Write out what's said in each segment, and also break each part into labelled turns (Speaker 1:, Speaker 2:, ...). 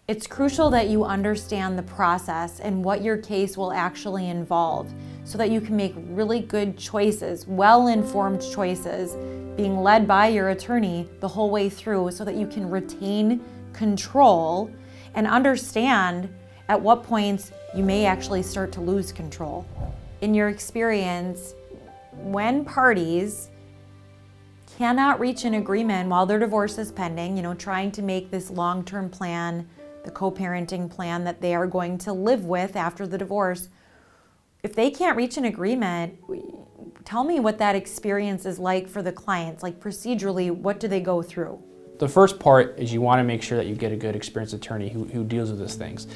Speaker 1: It's crucial that you understand the process and what your case will actually involve so that you can make really good choices, well-informed choices, being led by your attorney the whole way through so that you can retain control and understand at what points you may actually start to lose control. In your experience, when parties cannot reach an agreement while their divorce is pending, trying to make this long-term plan, the co-parenting plan that they are going to live with after the divorce, if they can't reach an agreement, tell me what that experience is like for the clients. Like procedurally, what do they go through?
Speaker 2: The first part is you want to make sure that you get a good experienced attorney who deals with these things.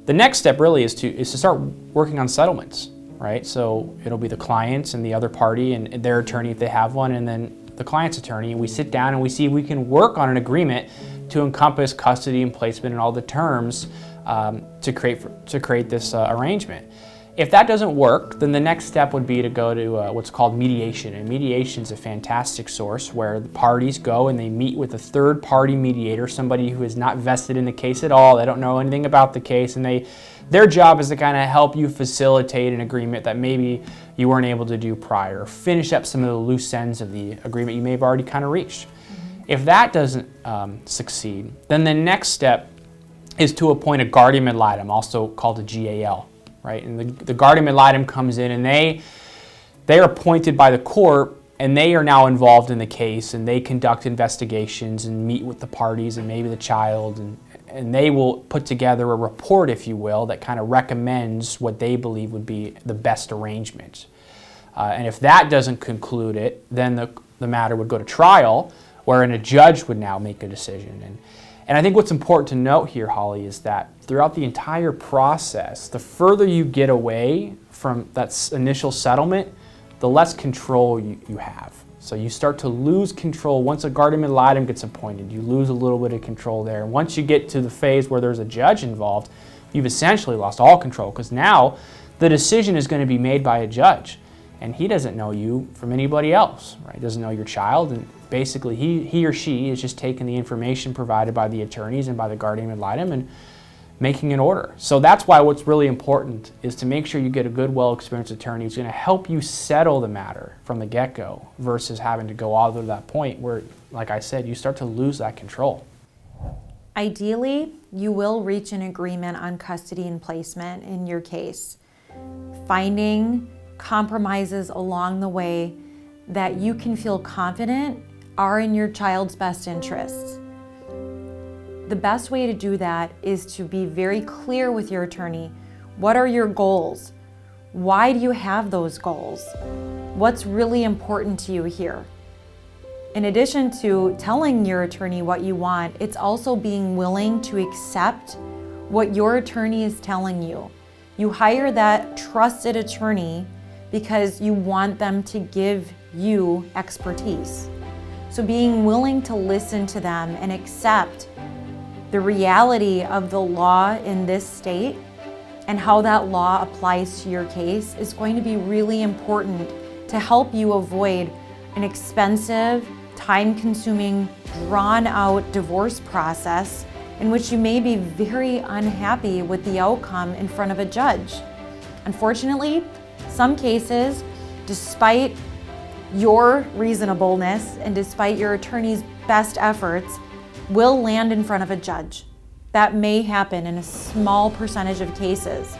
Speaker 2: The next step really is to start working on settlements, right? So it'll be the clients and the other party and their attorney if they have one, and then the client's attorney, and we sit down and we see if we can work on an agreement to encompass custody and placement and all the terms to create this arrangement. If that doesn't work, then the next step would be to go to what's called mediation. And mediation is a fantastic source where the parties go and they meet with a third-party mediator, somebody who is not vested in the case at all. They don't know anything about the case, and their job is to kind of help you facilitate an agreement that maybe you weren't able to do prior, finish up some of the loose ends of the agreement you may have already kind of reached. If that doesn't succeed, then the next step is to appoint a guardian ad litem, also called a GAL. Right, and the guardian ad litem comes in and they are appointed by the court, and they are now involved in the case, and they conduct investigations and meet with the parties and maybe the child, and they will put together a report, if you will, that kind of recommends what they believe would be the best arrangement. And if that doesn't conclude it, then the matter would go to trial, wherein a judge would now make a decision. And I think what's important to note here, Holly, is that throughout the entire process, the further you get away from that initial settlement, the less control you have. So you start to lose control. Once a guardian ad litem gets appointed, you lose a little bit of control there. And once you get to the phase where there's a judge involved, you've essentially lost all control, because now the decision is going to be made by a judge. And he doesn't know you from anybody else, right? He doesn't know your child, and basically he or she is just taking the information provided by the attorneys and by the guardian ad litem and making an order. So that's why what's really important is to make sure you get a good, well-experienced attorney who's going to help you settle the matter from the get-go versus having to go all the way to that point where, like I said, you start to lose that control.
Speaker 1: Ideally, you will reach an agreement on custody and placement in your case. Finding compromises along the way that you can feel confident are in your child's best interests. The best way to do that is to be very clear with your attorney. What are your goals? Why do you have those goals? What's really important to you here? In addition to telling your attorney what you want, it's also being willing to accept what your attorney is telling you. You hire that trusted attorney because you want them to give you expertise. So being willing to listen to them and accept the reality of the law in this state and how that law applies to your case is going to be really important to help you avoid an expensive, time-consuming, drawn-out divorce process in which you may be very unhappy with the outcome in front of a judge. Unfortunately, some cases, despite your reasonableness and despite your attorney's best efforts, will land in front of a judge. That may happen in a small percentage of cases.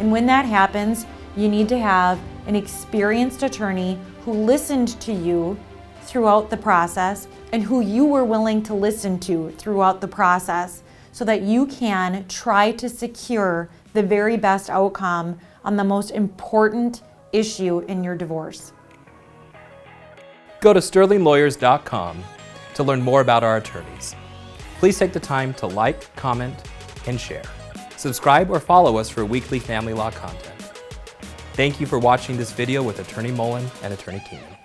Speaker 1: And when that happens, you need to have an experienced attorney who listened to you throughout the process and who you were willing to listen to throughout the process so that you can try to secure the very best outcome on the most important issue in your divorce.
Speaker 3: Go to sterlinglawyers.com to learn more about our attorneys. Please take the time to like, comment, and share. Subscribe or follow us for weekly family law content. Thank you for watching this video with Attorney Mullen and Attorney Keenan.